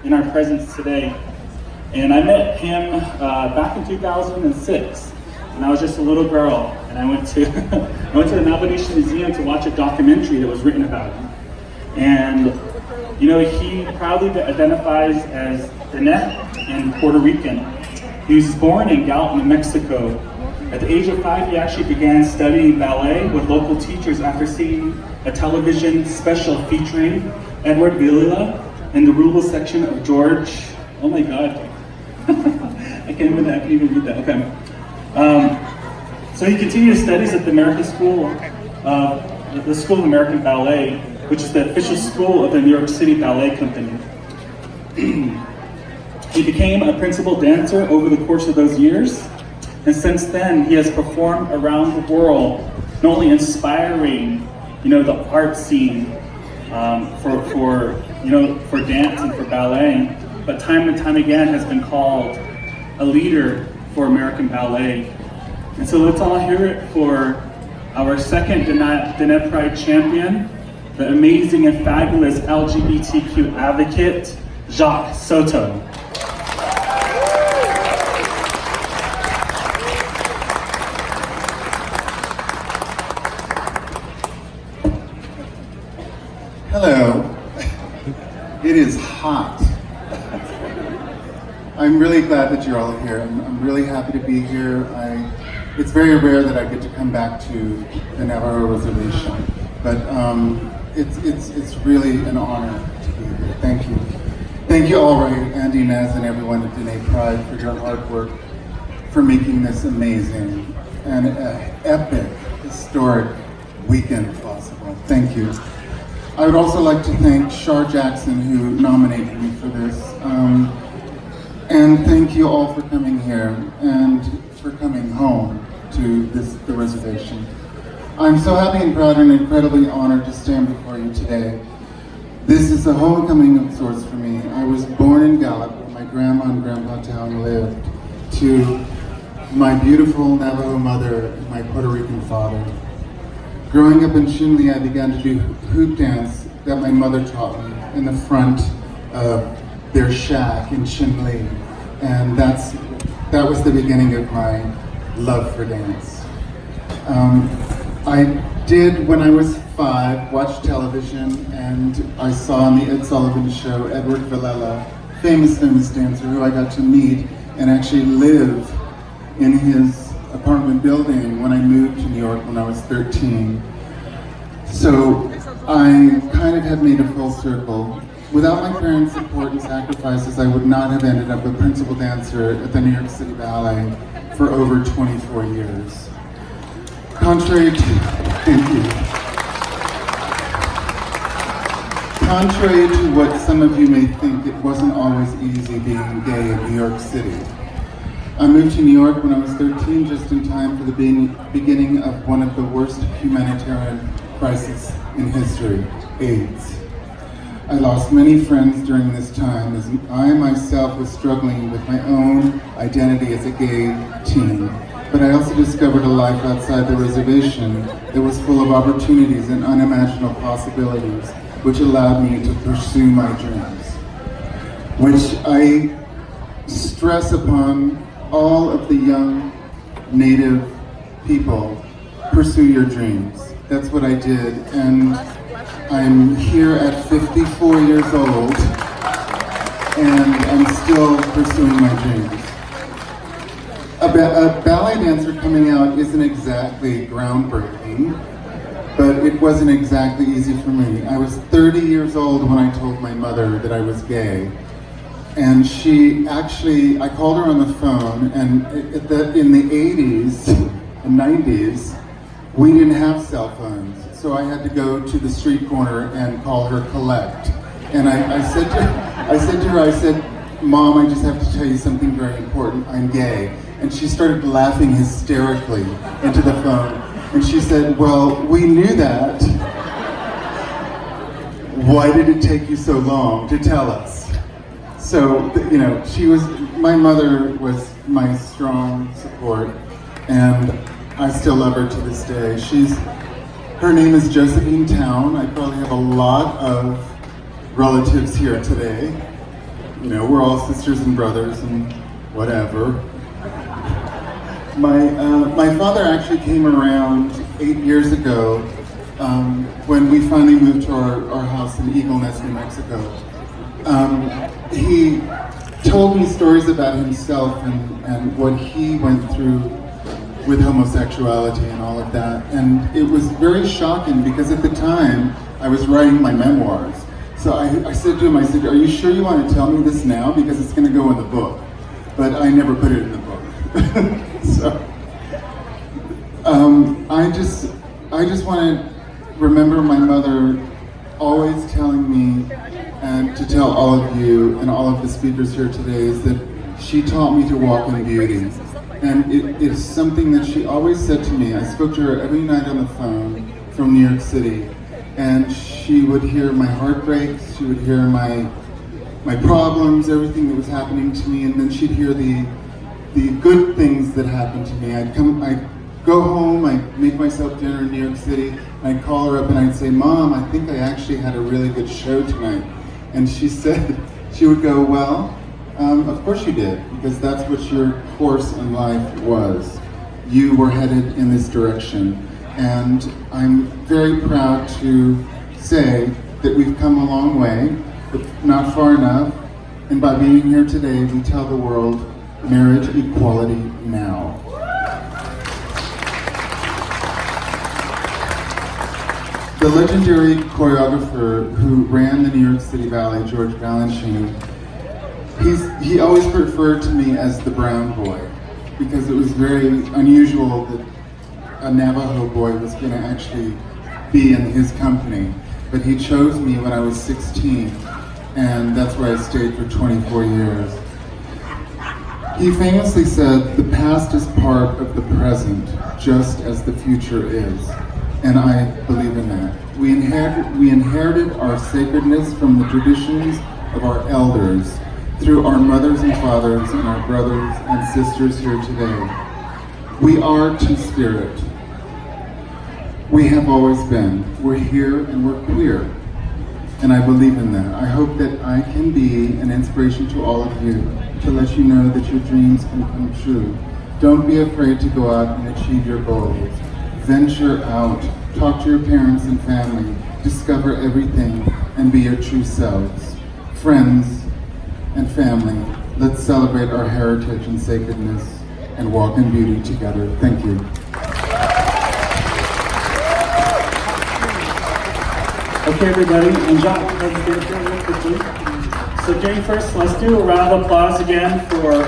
in our presence today. And I met him back in 2006, and I was just a little girl, and I went to the Navajo Museum to watch a documentary that was written about him. And you know, he proudly identifies as Diné and Puerto Rican. He was born in Gallup, New Mexico. At the age of 5, he actually began studying ballet with local teachers after seeing a television special featuring Edward Villa in the rural section of George. Oh my God, I can't even read that. Okay. So he continued his studies at the American School, the School of American Ballet, which is the official school of the New York City Ballet Company. He became a principal dancer over the course of those years, and since then he has performed around the world, not only inspiring, you know, the art scene for dance and for ballet, but time and time again has been called a leader for American ballet. And so let's all hear it for our second Dine Pride champion, the amazing and fabulous LGBTQ advocate, Jock Soto. Hello. It is hot. I'm really glad that you're all here. I'm really happy to be here. It's very rare that I get to come back to the Navajo Reservation, but it's really an honor to be here. Thank you. Thank you all, Andy, Nez, and everyone at Dine Pride for your hard work, for making this amazing and epic, historic weekend possible. Thank you. I would also like to thank Shar Jackson, who nominated me for this. And thank you all for coming here and for coming home to the reservation. I'm so happy and proud and incredibly honored to stand before you today. This is a homecoming of sorts for me. I was born in Gallup, where my grandma and grandpa town lived, to my beautiful Navajo mother and my Puerto Rican father. Growing up in Shinle, I began to do hoop dance that my mother taught me in the front of their shack in Shinle, and that was the beginning of my love for dance. I did, when I was 5, watch television, and I saw on the Ed Sullivan Show Edward Villa, famous dancer who I got to meet and actually live in his apartment building when I moved to New York when I was 13. So I kind of had made a full circle. Without my parents' support and sacrifices, I would not have ended up a principal dancer at the New York City Ballet for over 24 years. Contrary to what some of you may think, it wasn't always easy being gay in New York City. I moved to New York when I was 13, just in time for the beginning of one of the worst humanitarian crises in history, AIDS. I lost many friends during this time as I myself was struggling with my own identity as a gay teen. But I also discovered a life outside the reservation that was full of opportunities and unimaginable possibilities, which allowed me to pursue my dreams. Which I stress upon all of the young Native people, pursue your dreams. That's what I did, and I'm here at 54 years old, and I'm still pursuing my dreams. A ballet dancer coming out isn't exactly groundbreaking, but it wasn't exactly easy for me. I was 30 years old when I told my mother that I was gay. And I called her on the phone, and in the 80s and 90s, we didn't have cell phones. So I had to go to the street corner and call her Collect. And I said to her, Mom, I just have to tell you something very important, I'm gay. And she started laughing hysterically into the phone. And she said, well, we knew that. Why did it take you so long to tell us? So, you know, my mother was my strong support, and I still love her to this day. Her name is Josephine Town. I probably have a lot of relatives here today. You know, we're all sisters and brothers and whatever. My father actually came around 8 years ago when we finally moved to our house in Eagle Nest, New Mexico. He told me stories about himself and what he went through with homosexuality and all of that. And it was very shocking because at the time I was writing my memoirs. So I said to him, I said, are you sure you want to tell me this now? Because it's going to go in the book. But I never put it in the book. So I just want to remember my mother always telling me, and to tell all of you and all of the speakers here today, is that she taught me to walk in beauty. And it is something that she always said to me. I spoke to her every night on the phone from New York City, and she would hear my heartbreaks, she would hear my problems, everything that was happening to me, and then she'd hear the good things that happened to me. I'd go home, I'd make myself dinner in New York City, and I'd call her up and I'd say, Mom, I think I actually had a really good show tonight. And she said, she would go, well, of course you did, because that's what your course in life was. You were headed in this direction. And I'm very proud to say that we've come a long way, but not far enough. And by being here today, we tell the world, marriage equality now. The legendary choreographer who ran the New York City Ballet, George Balanchine, he always referred to me as the brown boy, because it was very unusual that a Navajo boy was going to actually be in his company. But he chose me when I was 16, and that's where I stayed for 24 years. He famously said, the past is part of the present, just as the future is. And I believe in that. We inherited our sacredness from the traditions of our elders, through our mothers and fathers and our brothers and sisters here today. We are two-spirit. We have always been. We're here and we're queer. And I believe in that. I hope that I can be an inspiration to all of you, to let you know that your dreams can come true. Don't be afraid to go out and achieve your goals. Venture out, talk to your parents and family, discover everything, and be your true selves. Friends and family, let's celebrate our heritage and sacredness and walk in beauty together. Thank you. Okay, everybody, and Jock, let's get it quickly. So Jane first, let's do a round of applause again for our